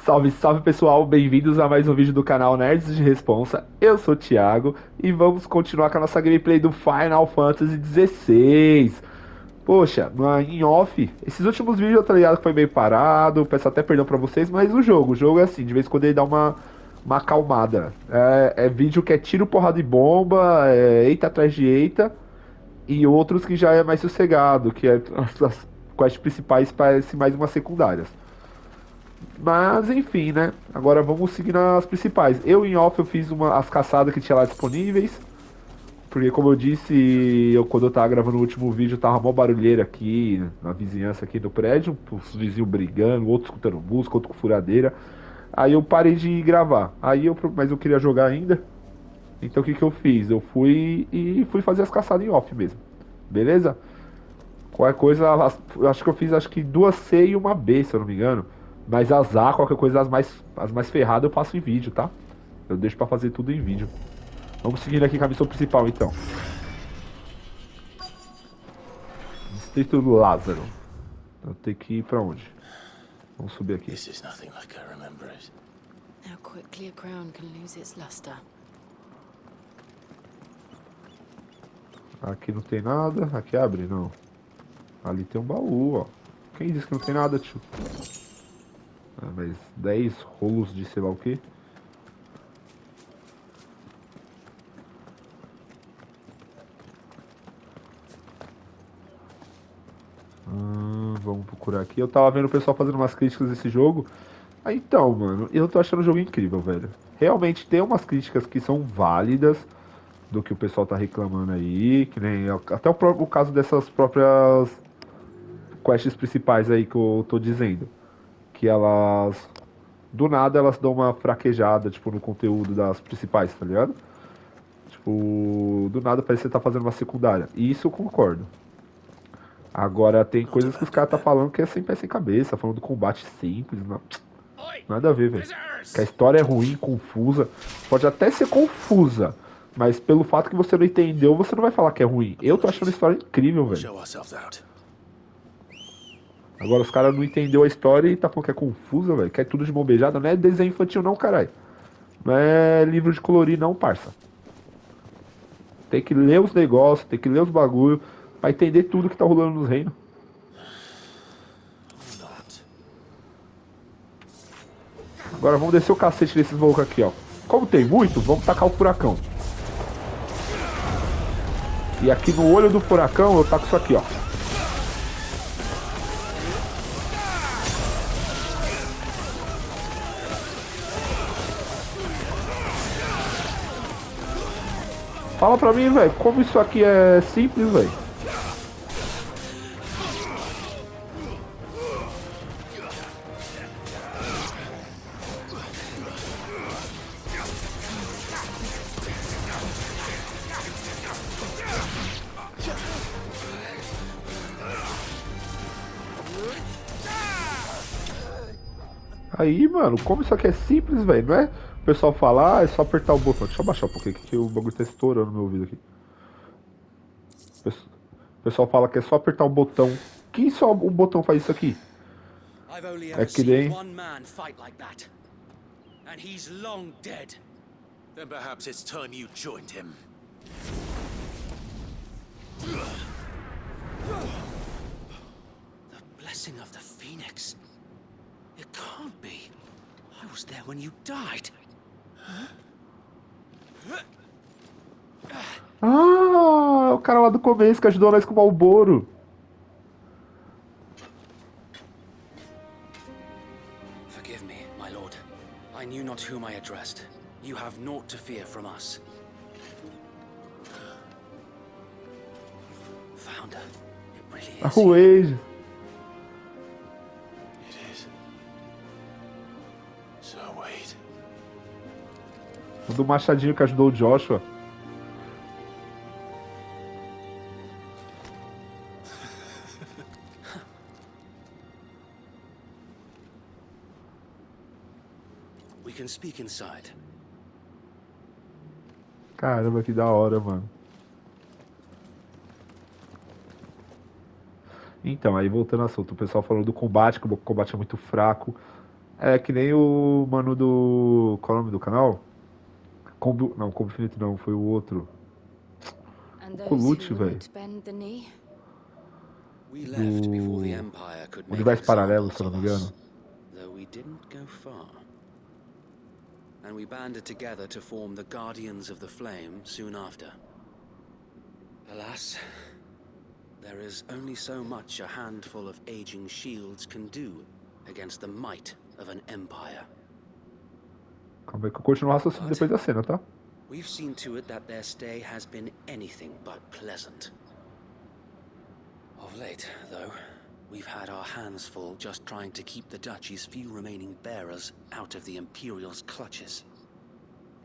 Salve, salve pessoal, bem-vindos a mais um vídeo do canal Nerds de Responsa. Eu sou o Thiago e vamos continuar com a nossa gameplay do Final Fantasy XVI. Poxa, em off, esses últimos vídeos eu tô ligado que foi meio parado, peço até perdão pra vocês, mas o jogo é assim, de vez em quando ele dá uma acalmada. É vídeo que é tiro, porrada e bomba, eita atrás de eita, e outros que já é mais sossegado, que é as quests principais parecem mais umas secundárias. Mas enfim, né? Agora vamos seguir nas principais. Eu em off eu fiz as caçadas que tinha lá disponíveis. Porque como eu disse, quando eu tava gravando o último vídeo, tava mó barulheira aqui, na vizinhança aqui do prédio, os vizinhos brigando, outros escutando música, outro com furadeira. Aí eu parei de gravar. Mas eu queria jogar ainda. Então o que que eu fiz? Eu fui fazer as caçadas em off mesmo. Beleza? Qualquer coisa, eu acho que eu fiz acho que 2C e uma B, se eu não me engano. Mas as A, qualquer coisa, as mais ferradas eu faço em vídeo, tá? Eu deixo pra fazer tudo em vídeo. Vamos seguindo aqui com a missão principal, então. Distrito do Lázaro. Eu tenho que ir pra onde? Vamos subir aqui. This is nothing like I remember it. How quickly a crown can lose its luster. Aqui não tem nada. Aqui abre? Não. Ali tem um baú, ó. Quem disse que não tem nada, tio? Mas 10 rolos de sei lá o que. Vamos procurar aqui. Eu tava vendo o pessoal fazendo umas críticas desse jogo. Então, mano, eu tô achando o jogo incrível, velho. Realmente tem umas críticas que são válidas do que o pessoal tá reclamando aí. Que nem até o caso dessas próprias quests principais aí que eu tô dizendo. Que elas, do nada, elas dão uma fraquejada, tipo, no conteúdo das principais, tá ligado? Tipo, do nada parece que você tá fazendo uma secundária. E isso eu concordo. Agora tem coisas que os caras tá falando que é sem pé sem cabeça, falando do combate simples, nada a ver, velho. Que a história é ruim, confusa. Pode até ser confusa, mas pelo fato que você não entendeu, você não vai falar que é ruim. Eu tô achando a história incrível, velho. Show ourselves out. Agora os caras não entenderam a história e tá falando que é confusa, velho. Que é tudo de mão beijada. Não é desenho infantil não, caralho. Não é livro de colorir não, parça. Tem que ler os negócios, tem que ler os bagulho pra entender tudo que tá rolando nos reinos. Agora vamos descer o cacete desses malucos aqui, ó. Como tem muito, vamos tacar o furacão. E aqui no olho do furacão eu taco isso aqui, ó. Fala pra mim, velho, como isso aqui é simples, velho. Aí, mano, como isso aqui é simples, velho, não é? O pessoal fala, é só apertar o botão. Deixa eu abaixar um pouquinho aqui que o bagulho tá estourando no meu ouvido aqui. O pessoal fala que é só apertar o botão. Que só um botão faz isso aqui? I've only É ever que seen nem... one man fight like that. And he's long dead. Then perhaps it's time you joined him. The blessing of the Fênix. It can't be. I was there when you died. Ah, o cara lá do começo que ajudou nós com o Malboro. Forgive me, my lord. I knew not whom I addressed. You have naught to fear from us. Founder, it really A is. you. Wade. It is. So wait. O do machadinho que ajudou o Joshua. We can speak inside. Caramba, que da hora, mano. Então, aí voltando ao assunto, o pessoal falou do combate, que o combate é muito fraco. É que nem o mano do... Qual é o nome do canal? Combo... Não, Combo Infinito não, foi o outro. And O those Colute, who velho. wouldn't bend the knee? We left before the Do... Empire could make Universo Paralelo, se examples eu não of me us, engano. though we didn't go far. And we banded together to form the Guardians of the Flame soon after. Alas, there is only so much a handful of aging shields can do against the might of an empire. Calma aí que eu continuo o raciocínio depois da cena, tá? We've seen to it that their stay has been anything but pleasant. Of late, though, we've had our hands full just trying to keep the Duchy's few remaining bearers out of the Imperial's clutches.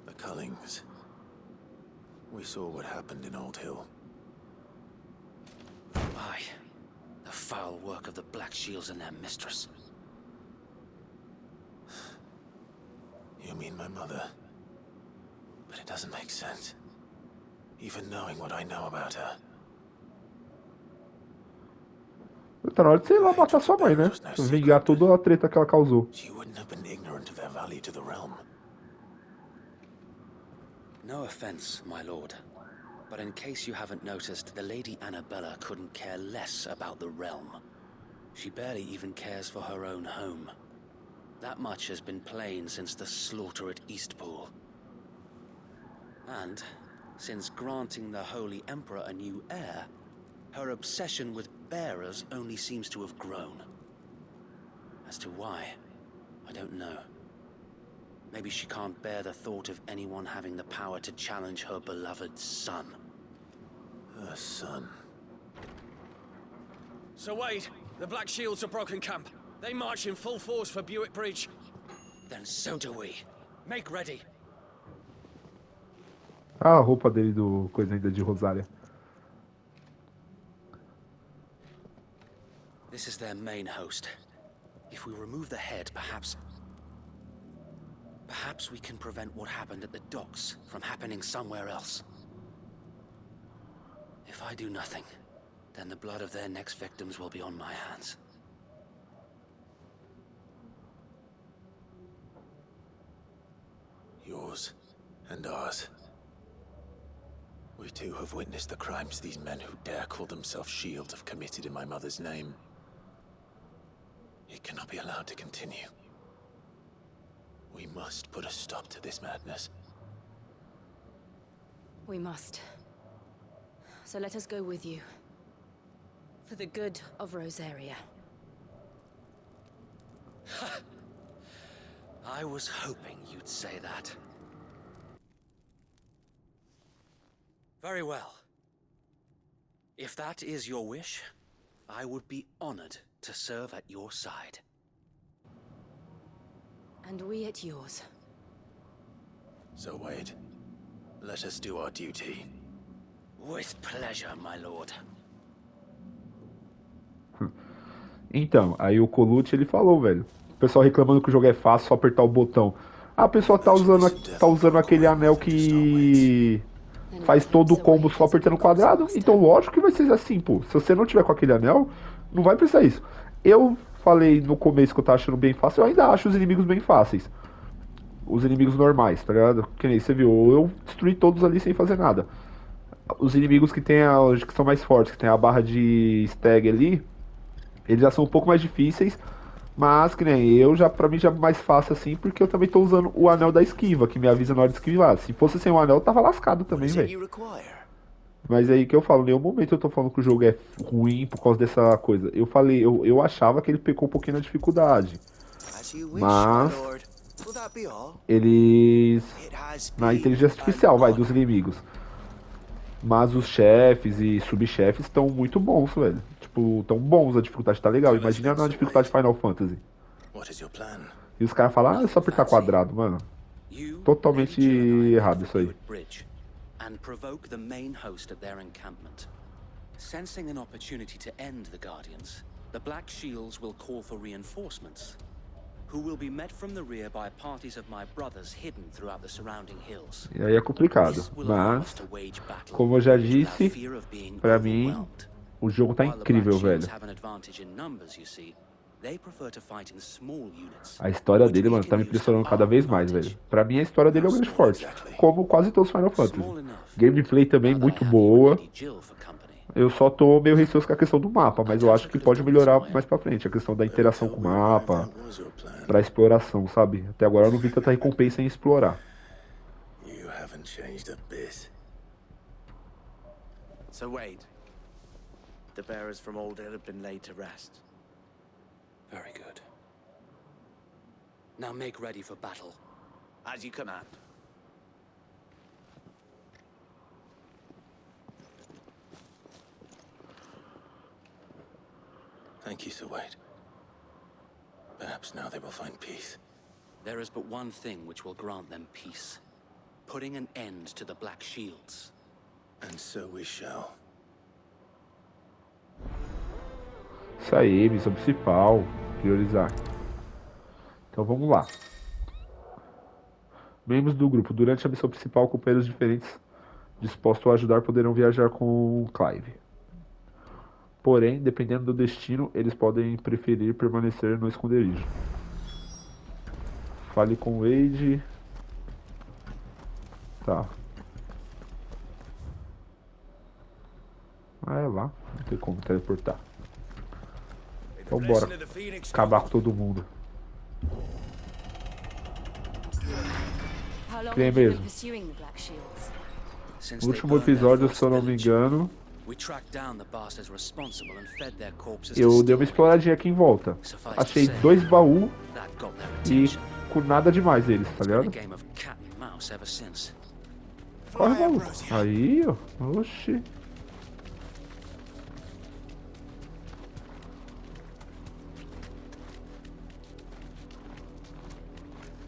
The Cullings. We saw what happened in Old Hill. Aye, the foul work of the Black Shields and their mistress. You mean my mother? But it doesn't make sense. Even knowing what I know about her. Tá na hora de você ir lá matar sua mãe, né? Vingar toda a treta que ela causou. She wouldn't have been ignorant of their value to the realm. No offense, my lord. But in case you haven't noticed, the Lady Annabella couldn't care less about the realm. She barely even cares for her own home. That much has been plain since the slaughter at Eastpool. And, since granting the Holy Emperor a new heir, her obsession with bearers only seems to have grown. As to why, I don't know. Maybe she can't bear the thought of anyone having the power to challenge her beloved son. Her son. So Wade, the Black Shields have broken camp. They march in full force for Buick Bridge. Then so do we. Make ready. Ah, a roupa dele do coisa ainda de Rosaria. This is their main host. If we remove the head, perhaps we can prevent what happened at the docks from happening somewhere else. If I do nothing, then the blood of their next victims will be on my hands. Yours and ours. We too have witnessed the crimes these men who dare call themselves shields have committed in my mother's name. It cannot be allowed to continue. We must put a stop to this madness. We must. So let us go with you. For the good of Rosaria. I was hoping you'd say that. Very well. If that is your wish, I would be honored to serve at your side. And we at yours. So Wade, let us do our duty. With pleasure, my lord. Então, aí o Colute ele falou, velho. O pessoal reclamando que o jogo é fácil, só apertar o botão. Ah, a pessoa tá usando aquele anel que faz todo o combo só apertando o quadrado. Então, lógico que vai ser assim, pô. Se você não tiver com aquele anel, não vai precisar isso. Eu falei no começo que eu tava achando bem fácil, eu ainda acho os inimigos bem fáceis. Os inimigos normais, tá ligado? Que nem você viu, eu destruí todos ali sem fazer nada. Os inimigos que são mais fortes, que tem a barra de stag ali, eles já são um pouco mais difíceis, mas que nem eu, pra mim já é mais fácil assim, porque eu também tô usando o anel da esquiva, que me avisa na hora de esquivar. Se fosse sem o anel, eu tava lascado também, velho. Mas aí que eu falo, em nenhum momento eu tô falando que o jogo é ruim por causa dessa coisa. Eu falei, eu achava que ele pecou um pouquinho na dificuldade. Mas eles... na inteligência artificial, dos inimigos. Mas os chefes e subchefes estão muito bons, velho. Tipo, tão bons, a dificuldade tá legal. Imagina na dificuldade Final Fantasy. E os caras falam, é só apertar quadrado, mano. Totalmente errado isso aí. And provoke the main host at their encampment. Sensing an opportunity to end the Guardians, the Black Shields will call for reinforcements, who will be met from the rear by parties of my brothers hidden throughout the surrounding hills. E aí é complicado, mas como eu já disse, pra mim o jogo tá incrível, velho. They prefer to fight in small units. A história dele, mano, tá me impressionando cada vez mais, velho. Pra mim, a história dele é o grande forte. Como quase todos os Final Fantasy. Gameplay também muito boa. Eu só tô meio receoso com a questão do mapa, mas eu acho que pode melhorar mais pra frente. A questão da interação com o mapa, pra exploração, sabe? Até agora eu não vi tanta recompensa em explorar. You haven't changed a bit. So Wade, the bearers from Old Hill have been laid to rest. Very good. Now make ready for battle. As you command. Thank you, Sir Wade. Perhaps now they will find peace. There is but one thing which will grant them peace. Putting an end to the Black Shields. And so we shall. Isso aí, missão principal. Priorizar. Então vamos lá. Membros do grupo. Durante a missão principal, companheiros diferentes dispostos a ajudar poderão viajar com o Clive. Porém, dependendo do destino, eles podem preferir permanecer no esconderijo. Fale com o Wade. Tá. Ah, é lá. Não tem como teleportar. Então bora acabar com todo mundo. How long Bem have you been mesmo. pursuing the Black Shields? Since No they último burned their episódio, forced se eu não me village, engano, we tracked down the bastards responsible and fed their corpses eu to dei uma Steel. exploradinha aqui em volta. Suffice to Achei say, 2 baús that got their e attention. com nada demais eles, tá It's been a ligado? game of cat and mouse ever since. Corre, maluco. Aí, ó. Oxi.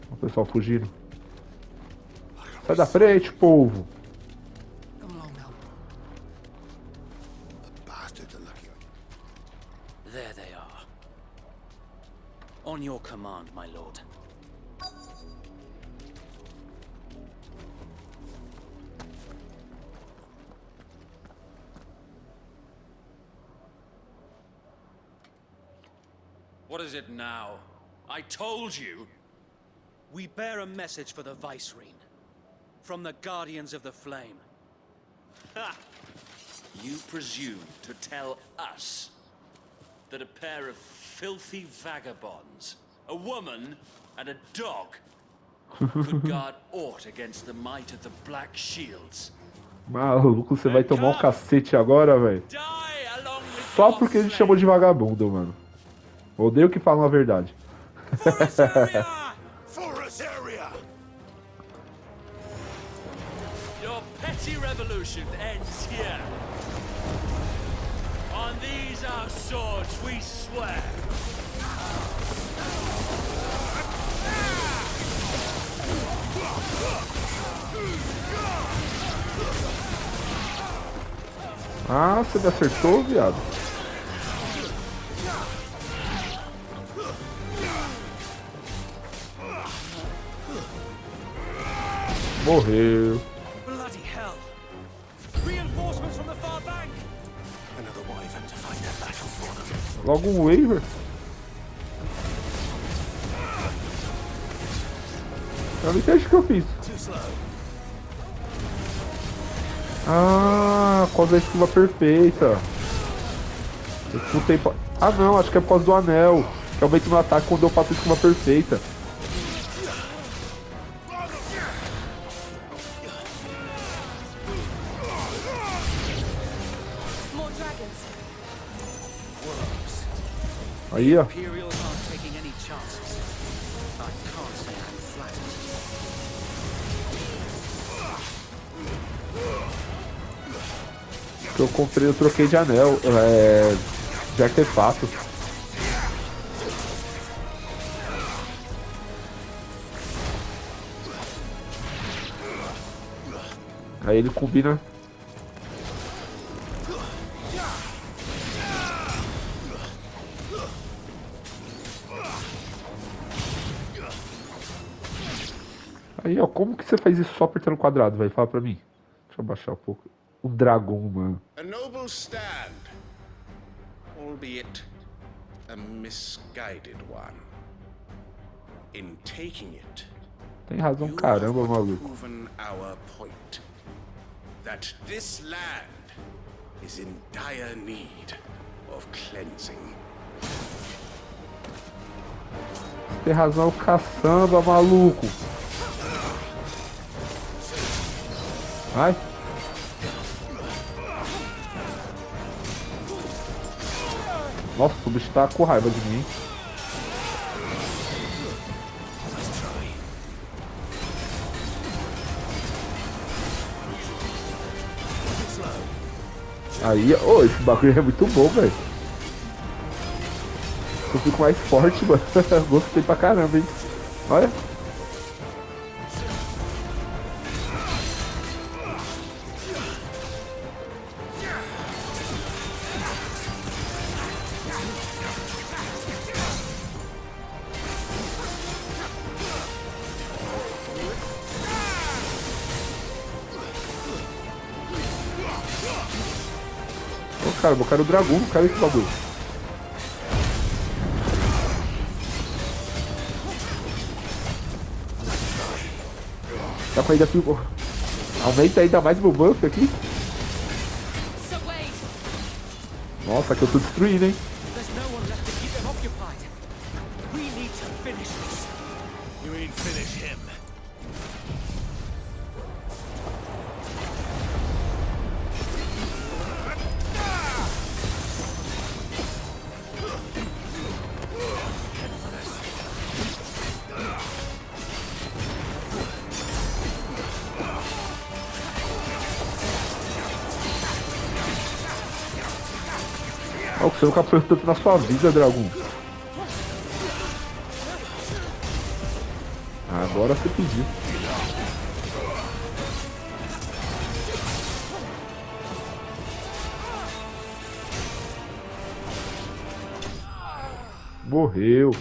O pessoal fugindo. Sai da frente, povo. Come along now. The bastards are lucky on you. There they are. On your command, my lord. What is it now? I told you. We bear a message for the Vicereine. From the Guardians of the Flame. Ha! You presume to tell us that a pair of filthy vagabonds, a woman and a dog, could guard aught against the might of the Black Shields? Maluco, você vai tomar um cacete agora, velho. Die along with Só your porque a gente flame. chamou de vagabundo, mano. Odeio que falam a verdade. For Rosaria! For Rosaria! Your petty revolution ends here. On these our swords we swear. Ah, você me acertou, viado? Morreu. Bloody hell! Reinforcements from the far bank! Another wyvern to find a battle for them. Logo um waiver. Eu não entendi o que eu fiz. Too slow. Ah, por causa da esquiva perfeita. Eu disputei pa... Ah não, acho que é por causa do anel. Que aumenta meu ataque quando eu faço a esquiva perfeita. More dragons. Aí, ó. Imperials aren't taking any chances. I can't say I'm flattered. Que eu comprei, eu troquei de anel. De artefato. Aí ele combina. Aí, ó, como que você faz isso só apertando o quadrado, vai? Fala pra mim. Deixa eu abaixar um pouco. Um dragão, mano. A noble stand, albeit a misguided one. In taking it, Tem razão, you caramba, have maluco. proven our point. That this land is in dire need of cleansing. Tem razão, caçamba, maluco. Vai. Nossa, o bicho tá com raiva de mim. Aí, ô, esse bagulho é muito bom, velho. Eu fico mais forte, mano. Gostei pra caramba, hein. Olha. Ô, cara, eu quero o dragão, não quero esse bagulho. Tá com ainda aqui. Aumenta ainda mais meu buff aqui. Nossa, que eu tô destruindo, hein? You ain't finish him. Ó, você nunca apertou tanto na sua vida, dragão. Agora você pediu. Morreu.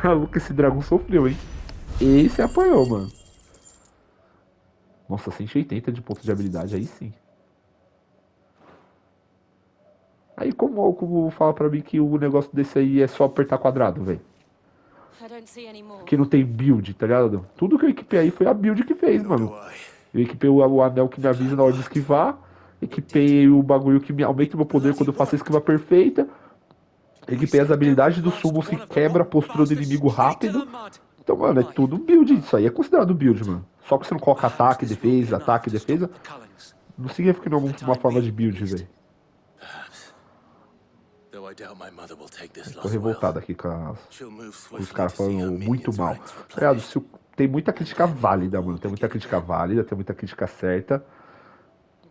Maluco, esse dragão sofreu, hein? Esse apanhou, mano. Nossa, 180 de ponto de habilidade, aí sim. Aí como fala pra mim que o negócio desse aí é só apertar quadrado, velho? Que não tem build, tá ligado? Tudo que eu equipei aí foi a build que fez, mano. Eu equipei o anel que me avisa na hora de esquivar. Equipei o bagulho que me aumenta o meu poder quando eu faço a esquiva perfeita. Equipei as habilidades do summons que quebra a postura do inimigo rápido. Então, mano, é tudo build. Isso aí é considerado build, mano. Só que você não coloca ataque, defesa. Não significa que não é uma forma de build, velho. Tô revoltado aqui com os caras falando muito mal. Tá ligado? Tem muita crítica válida, mano. Tem muita crítica válida, tem muita crítica certa.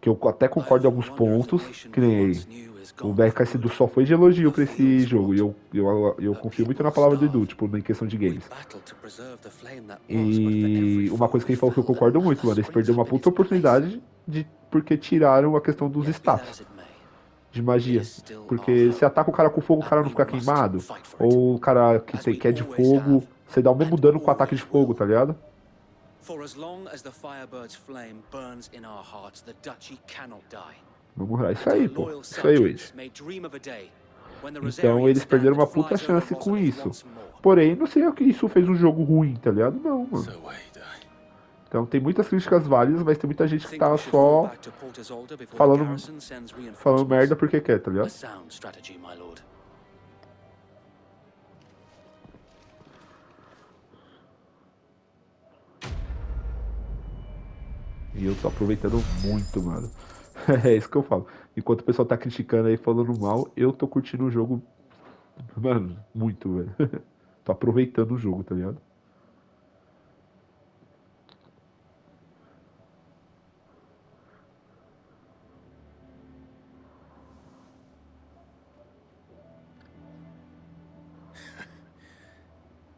Que eu até concordo em alguns pontos. Que nem o BRKS só foi de elogio pra esse jogo. E eu confio muito na palavra do Edu, tipo, em questão de games. E uma coisa que ele falou que eu concordo muito, mano. Eles perderam uma puta oportunidade porque tiraram a questão dos status de magia. Porque se ataca o cara com fogo, o cara não fica queimado. Ou o cara que é de fogo, você dá o mesmo dano com o ataque de fogo, tá ligado? Vamos lá, isso aí, pô. Isso aí, Wade. Então eles perderam uma puta chance com isso. Porém, não sei o que isso fez um jogo ruim, tá ligado? Não, mano. Então tem muitas críticas válidas, mas tem muita gente que tá só falando merda porque quer, tá ligado? E eu tô aproveitando muito, mano. É isso que eu falo. Enquanto o pessoal tá criticando aí, falando mal, eu tô curtindo o jogo, mano, muito, velho. Tô aproveitando o jogo, tá ligado?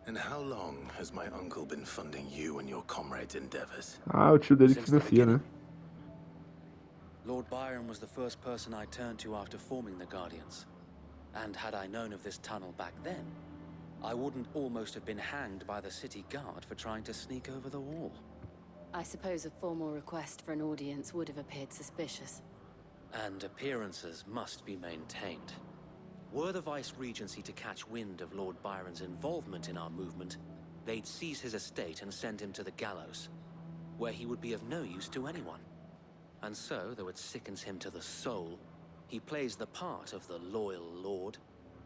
And how long has my uncle been funding you and your comrades' endeavors? Ah, o tio dele que financia, né? Lord Byron was the first person I turned to after forming the Guardians. And had I known of this tunnel back then, I wouldn't almost have been hanged by the city guard for trying to sneak over the wall. I suppose a formal request for an audience would have appeared suspicious. And appearances must be maintained. Were the Vice-Regency to catch wind of Lord Byron's involvement in our movement, they'd seize his estate and send him to the gallows, where he would be of no use to anyone. And so, though it sickens him to the soul, he plays the part of the loyal lord,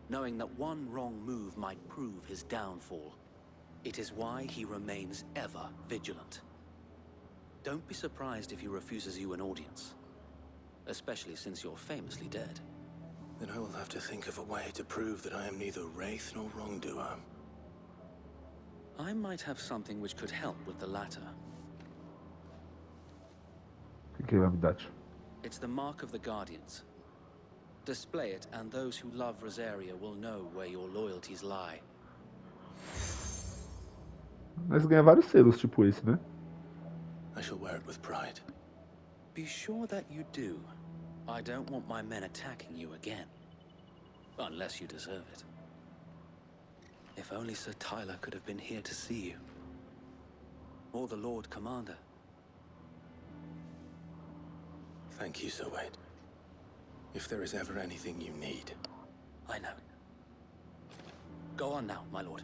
knowing that one wrong move might prove his downfall. It is why he remains ever vigilant. Don't be surprised if he refuses you an audience, especially since you're famously dead. Then I will have to think of a way to prove that I am neither wraith nor wrongdoer. I might have something which could help with the latter. Que vai me dar? It's the mark of the Guardians. Display it, and those who love Rosaria will know where your loyalties lie. Mas ganha vários selos, tipo esse, né? I shall wear it with pride. Be sure that you do. I don't want my men attacking you again. Unless you deserve it. If only Sir Tyler could have been here to see you. Or the Lord Commander. Thank you, Sir Wade. If there is ever anything you need. I know. Go on now, my lord.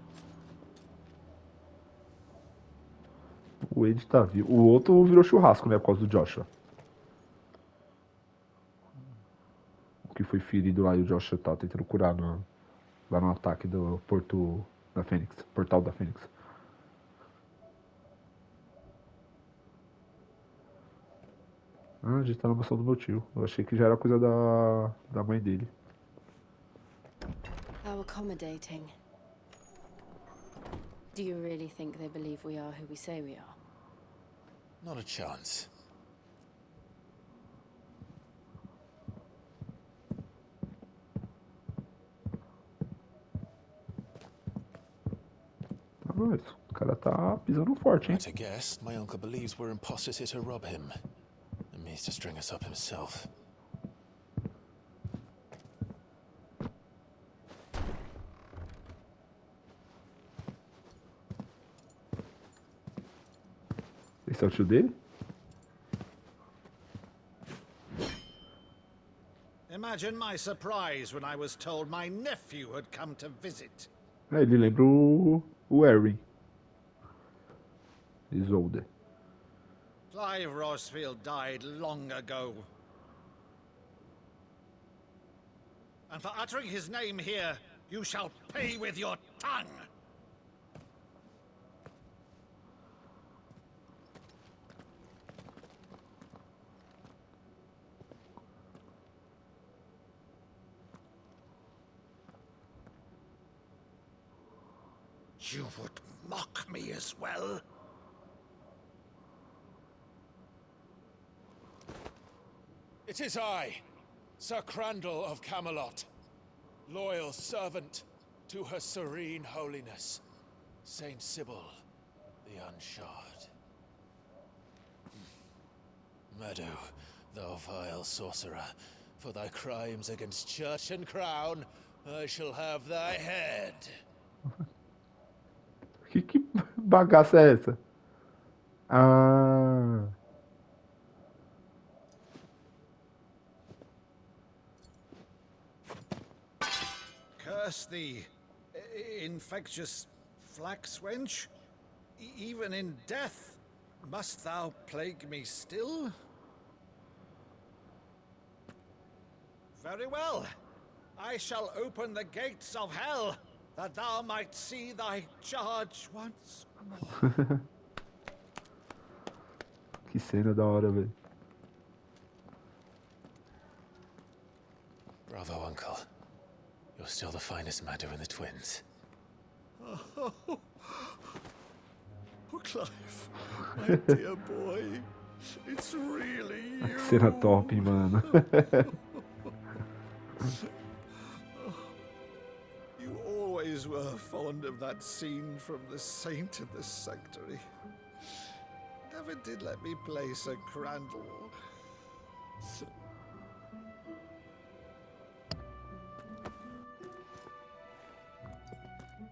O Wade tá vivo. O outro virou churrasco, né? Por causa do Joshua. O que foi ferido lá e o Joshua tá tentando curar lá no ataque do porto da Fênix. Portal da Fênix. Ah, a gente tá na mansão do meu tio. Eu achei que já era coisa da mãe dele. How accommodating. Do you really think they believe we are who we say we are? Not a chance. Ah, mas o cara tá pisando forte, hein? At a guess, my uncle believes we're imposters here to rob him. And means to string us up himself. Esse é o tio dele? Imagine my surprise when I was told my nephew had come to visit. É, ele lembra o Harry. Isolde. Clive Rosfield died long ago. And for uttering his name here, you shall pay with your tongue. You would mock me as well? It is I, Sir Crandall of Camelot, loyal servant to Her Serene Holiness, Saint Sybil the Unshod. Meadow, thou vile sorcerer, for thy crimes against church and crown, I shall have thy head. Que bagaça é essa? Ah. Curse thee, infectious flax wench. Even in death, must thou plague me still? Very well. I shall open the gates of hell, that thou might see thy charge once more. Que cena da hora, velho. Bravo, Uncle. You're still the finest Meadow in the twins. Oh, Clive, my dear boy, it's really you. Cena top, mano. You always were fond of that scene from The Saint in the Sanctuary. Never did let me play Sir Crandall.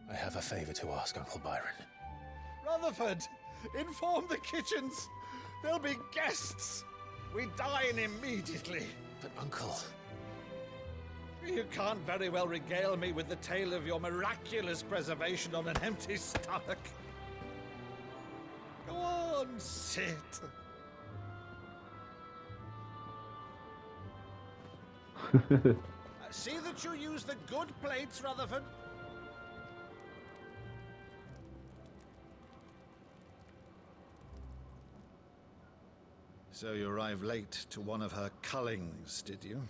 I have a favor to ask, Uncle Byron. Rutherford, inform the kitchens. There'll be guests. We dine immediately. But, Uncle... You can't very well regale me with the tale of your miraculous preservation on an empty stomach. Go on, sit. See that you use the good plates, Rutherford. So you arrived late to one of her cullings, did you?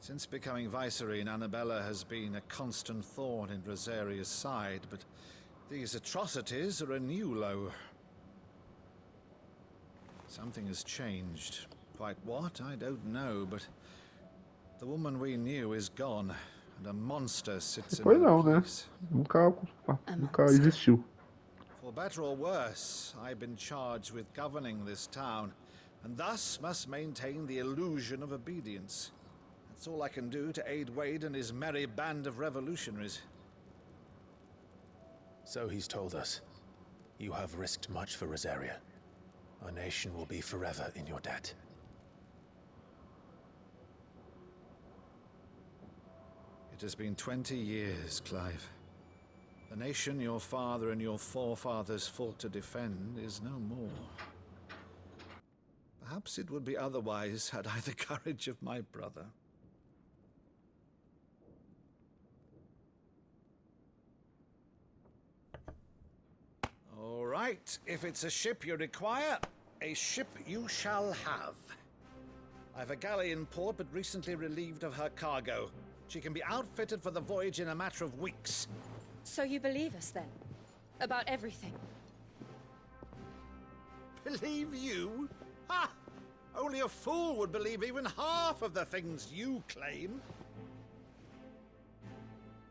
Since becoming Vicereine, Annabella has been a constant thorn in Rosaria's side, but these atrocities are a new low. Something has changed. Quite what, I don't know, but the woman we knew is gone, and a monster sits in Pois her não, né? place. Nunca existiu. For better or worse, I've been charged with governing this town, and thus must maintain the illusion of obedience. That's all I can do to aid Wade and his merry band of revolutionaries. So he's told us. You have risked much for Rosaria. Our nation will be forever in your debt. It has been 20 years, Clive. The nation your father and your forefathers fought to defend is no more. Perhaps it would be otherwise had I the courage of my brother. All right, if it's a ship you require, a ship you shall have. I've a galley in port, but recently relieved of her cargo. She can be outfitted for the voyage in a matter of weeks. So you believe us then? About everything? Believe you? Ha! Only a fool would believe even half of the things you claim.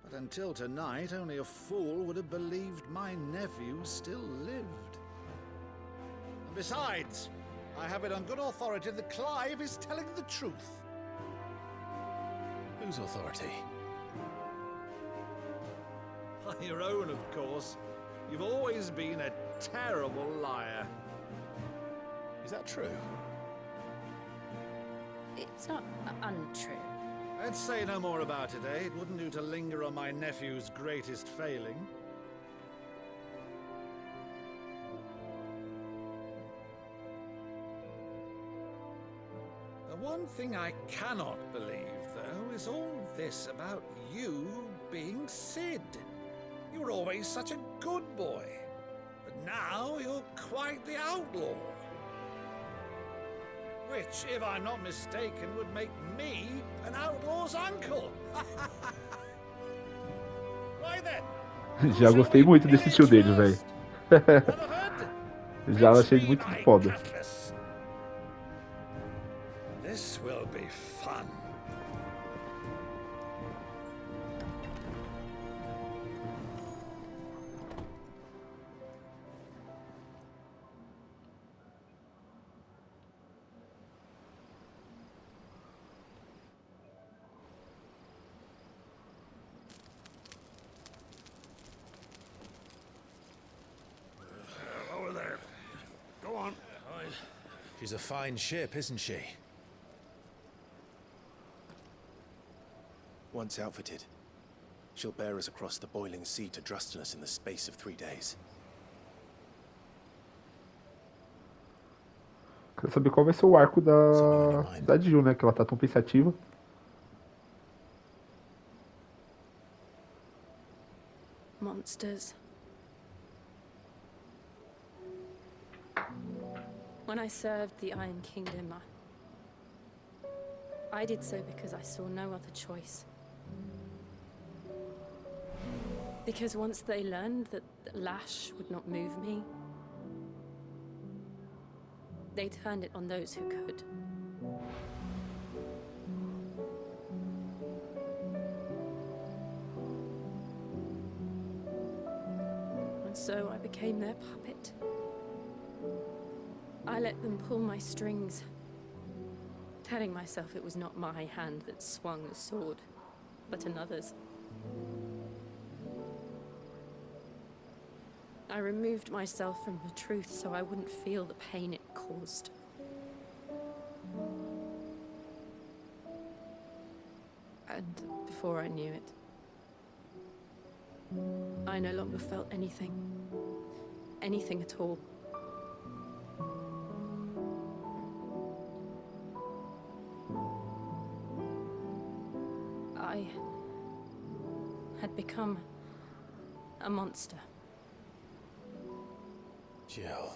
But until tonight, only a fool would have believed my nephew still lived. And besides, I have it on good authority that Clive is telling the truth. Whose authority? Your own, of course. You've always been a terrible liar. Is that true? It's not untrue. Let's say no more about it, eh? It wouldn't do to linger on my nephew's greatest failing. The one thing I cannot believe, though, is all this about you being Sid. You were always such a good boy, but now you're quite the outlaw. Which, if I'm not mistaken, would make me an outlaw's uncle. Why then? Já gostei muito desse tio dele, velho. Já achei muito foda. This will be fun. Over there. Go on. She's a fine ship, isn't she? Once outfitted, she'll bear us across the boiling sea to Drustinus in the space of 3 days. Quero saber qual vai ser o arco da Jill, né? Que ela tá tão pensativa. Monsters. When I served the Iron Kingdom, I did so because I saw no other choice. Because once they learned that lash would not move me, they turned it on those who could. And so I became their puppet. I let them pull my strings, telling myself it was not my hand that swung the sword, but another's. I removed myself from the truth so I wouldn't feel the pain it caused. And before I knew it, I no longer felt anything. Anything at all. I had become a monster. Jill.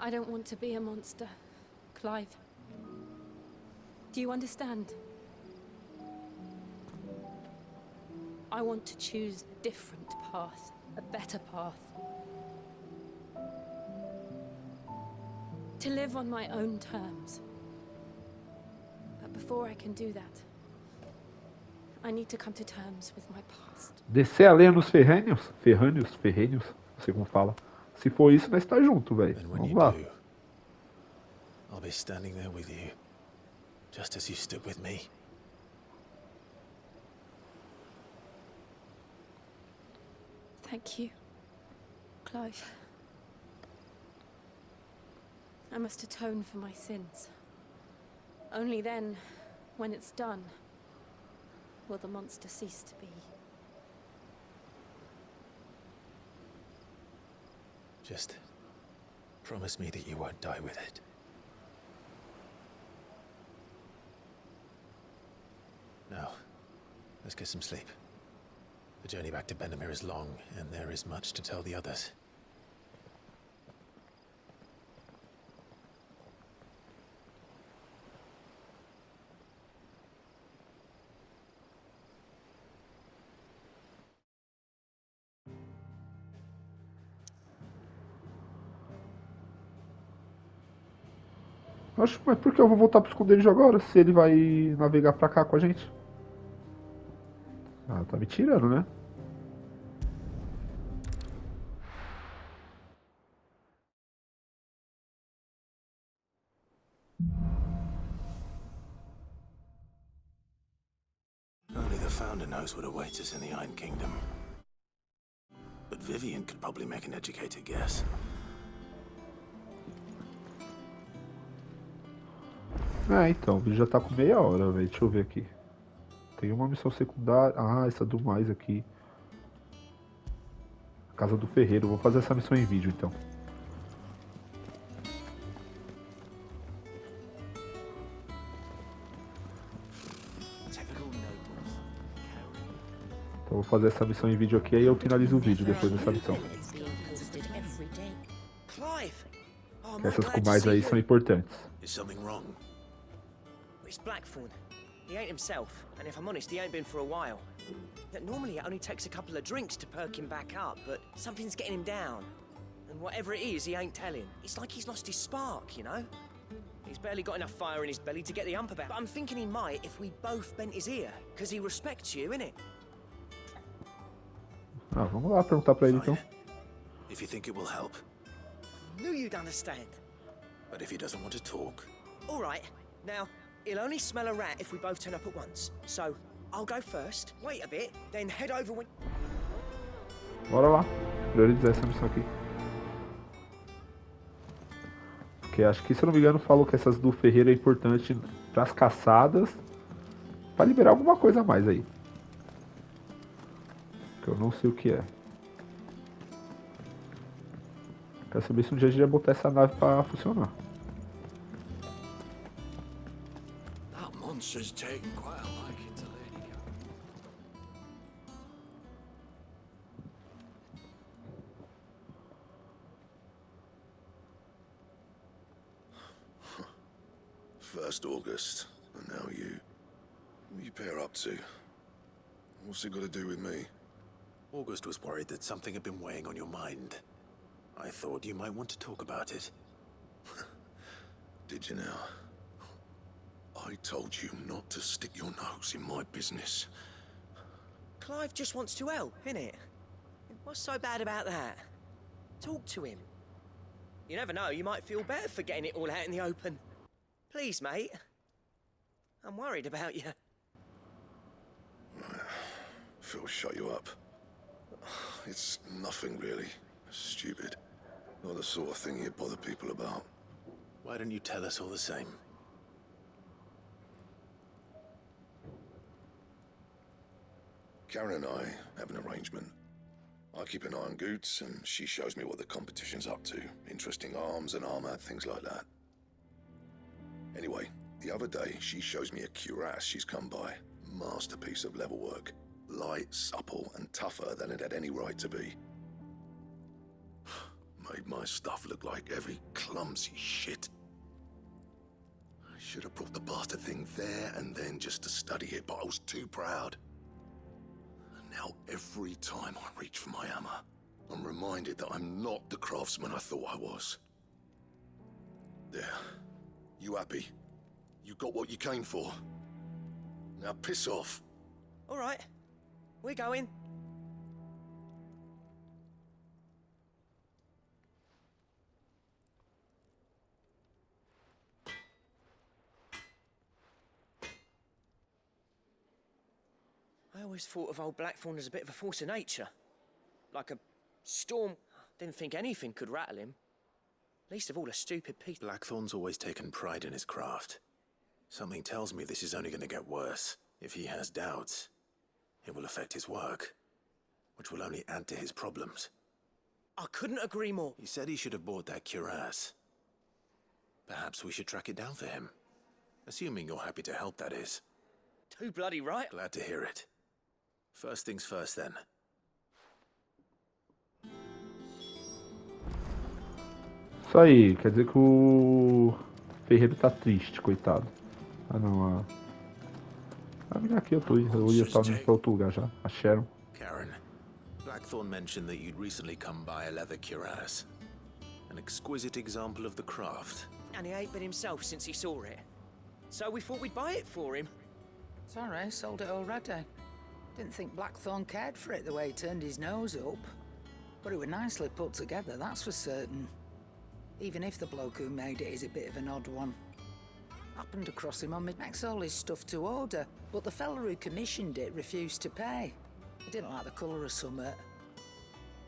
I don't want to be a monster, Clive. Do you understand? I want to choose a different path, a better path. To live on my own terms. But before I can do that, I need to come to terms with my past. Descer a lenha nos ferrênios? Ferrênios, não sei como fala. Se for isso, nós tá junto, velho. And when Vamos you lá. do, I'll be standing there with you, just as you stood with me. Thank you, Clive. I must atone for my sins. Only then, when it's done, will the monster cease to be. Just promise me that you won't die with it. Now, let's get some sleep. The journey back to Benamir is long, and there is much to tell the others. Acho, mas por que eu vou voltar pro esconderijo agora, se ele vai navegar pra cá com a gente? Ah, tá me tirando, né? Only the Founder knows what awaits us in the Iron Kingdom. But Vivian could probably make an educated guess. Então, o vídeo já tá com meia hora, velho. Deixa eu ver aqui. Tem uma missão secundária. Ah, essa do mais aqui. Casa do Ferreiro. Vou fazer essa missão em vídeo, então. Então vou fazer essa missão em vídeo aqui, aí eu finalizo o vídeo depois dessa missão. Essas com mais aí são importantes. Is something wrong? It's Blackthorn. He ain't himself, and if I'm honest, he ain't been for a while. Normally it only takes a couple of drinks to perk him back up, but something's getting him down. And whatever it is, he ain't telling. It's like he's lost his spark, you know? He's barely got enough fire in his belly to get the ump about. But I'm thinking he might if we both bent his ear, because he respects you, innit? Ah, vamos lá perguntar pra ele então. If you think it will help. Knew you'd understand. But if he doesn't want to talk. All right. Now, he'll only smell a rat if we both turn up at once. So, I'll go first, wait a bit, then head over when... Bora lá. Priorizar essa missão aqui. Porque acho que, se eu não me engano, falou que essas do Ferreiro é importante pras caçadas. Pra liberar alguma coisa a mais aí. Que eu não sei o que é. Quero saber se um dia a gente vai botar essa nave pra funcionar. That monster's taken quite a liking to Lady Gaga. First August, and now you. What you pair up to? What's it got to do with me? August was worried that something had been weighing on your mind. I thought you might want to talk about it. Did you now? I told you not to stick your nose in my business. Clive just wants to help, innit? What's so bad about that? Talk to him. You never know, you might feel better for getting it all out in the open. Please, mate. I'm worried about you. Phil shut you up. It's nothing really. Stupid. Not the sort of thing you'd bother people about. Why don't you tell us all the same? Karen and I have an arrangement. I keep an eye on Goots, and she shows me what the competition's up to. Interesting arms and armor, things like that. Anyway, the other day, she shows me a cuirass she's come by. Masterpiece of level work. Light, supple, and tougher than it had any right to be. Made my stuff look like every clumsy shit. I should have brought the bastard thing there and then just to study it, but I was too proud. And now every time I reach for my hammer, I'm reminded that I'm not the craftsman I thought I was. There. You happy? You got what you came for. Now piss off. All right, we're going. I always thought of old Blackthorn as a bit of a force of nature. Like a storm. Didn't think anything could rattle him. Least of all a stupid piece. Blackthorn's always taken pride in his craft. Something tells me this is only going to get worse. If he has doubts, it will affect his work, which will only add to his problems. I couldn't agree more. He said he should have bought that cuirass. Perhaps we should track it down for him. Assuming you're happy to help, that is. Too bloody right. Glad to hear it. First things first, then. Isso aí, quer dizer que o ferreiro tá triste, coitado. Ah não, a menina aqui eu ia estar indo pra outro lugar já, a Sharon. Karen, Blackthorn mentioned that you'd recently come by a leather cuirass. An exquisite example of the craft. And he ain't been himself since he saw it. So we thought we'd buy it for him. Sorry, sold it already. Didn't think Blackthorn cared for it the way he turned his nose up. But it was nicely put together, that's for certain. Even if the bloke who made it is a bit of an odd one. Happened across him on me next all his stuff to order, but the fella who commissioned it refused to pay. He didn't like the colour of summit.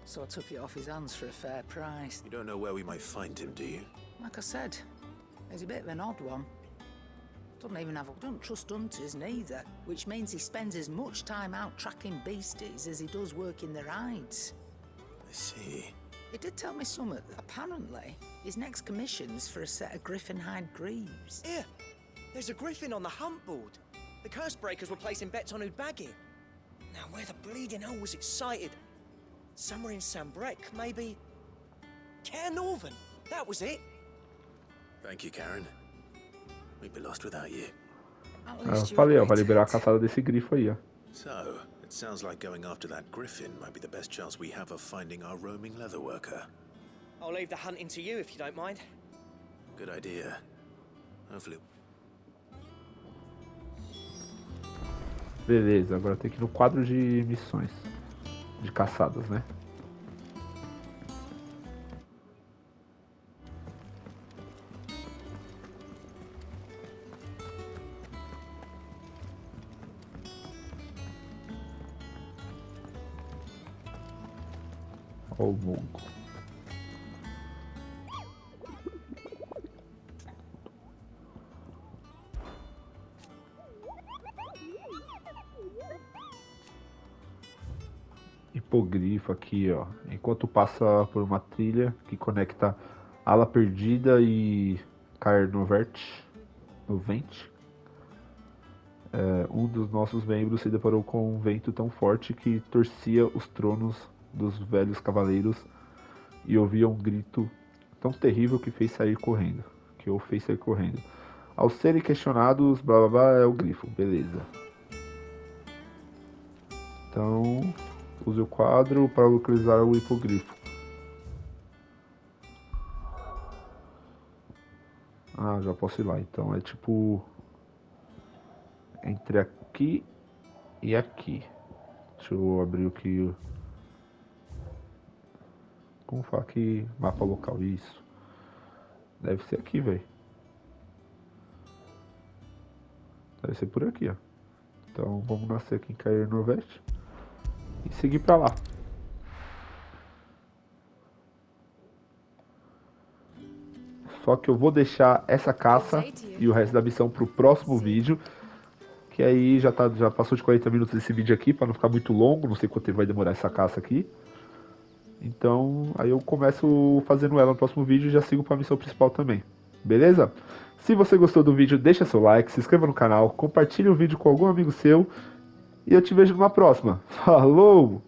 So I took it off his hands for a fair price. You don't know where we might find him, do you? Like I said, he's a bit of an odd one. Don't trust hunters neither, which means he spends as much time out tracking beasties as he does working their hides. I see. He did tell me something. Apparently, his next commission's for a set of griffin hide greaves. Here, there's a griffin on the hunt board. The curse breakers were placing bets on who'd bag it. Now, where the bleeding hell was it sighted? Somewhere in Sambrec, maybe. Caernarvon, that was it. Thank you, Karen. We'd be lost without you. Eu falei, ó, vai liberar a caçada desse grifo aí, ó. So, it sounds like going after that griffin might be the best chance we have of finding our roaming leatherworker. I'll leave the hunting to you if you don't mind. Good idea. Hopefully. Beleza, agora tem que ir no quadro de missões. De caçadas, né? Ó o mongo. Hipogrifo aqui, ó. Enquanto passa por uma trilha que conecta Ala Perdida e Caernarvon, no Vente, um dos nossos membros se deparou com um vento tão forte que torcia os tronos dos velhos cavaleiros e ouvia um grito tão terrível que fez sair correndo. Ao serem questionados, blá blá blá, é o grifo, beleza. Então, use o quadro para localizar o hipogrifo. Ah, já posso ir lá. Então é tipo entre aqui e aqui. Deixa eu abrir o que. Como falar que mapa local? Isso. Deve ser aqui, velho. Deve ser por aqui, ó. Então vamos nascer aqui em Caernarvon e seguir pra lá. Só que eu vou deixar essa caça e o resto da missão pro próximo vídeo. Que aí já passou de 40 minutos esse vídeo aqui, para não ficar muito longo. Não sei quanto tempo vai demorar essa caça aqui. Então, aí eu começo fazendo ela no próximo vídeo e já sigo para a missão principal também. Beleza? Se você gostou do vídeo, deixa seu like, se inscreva no canal, compartilhe o vídeo com algum amigo seu. E eu te vejo numa próxima. Falou!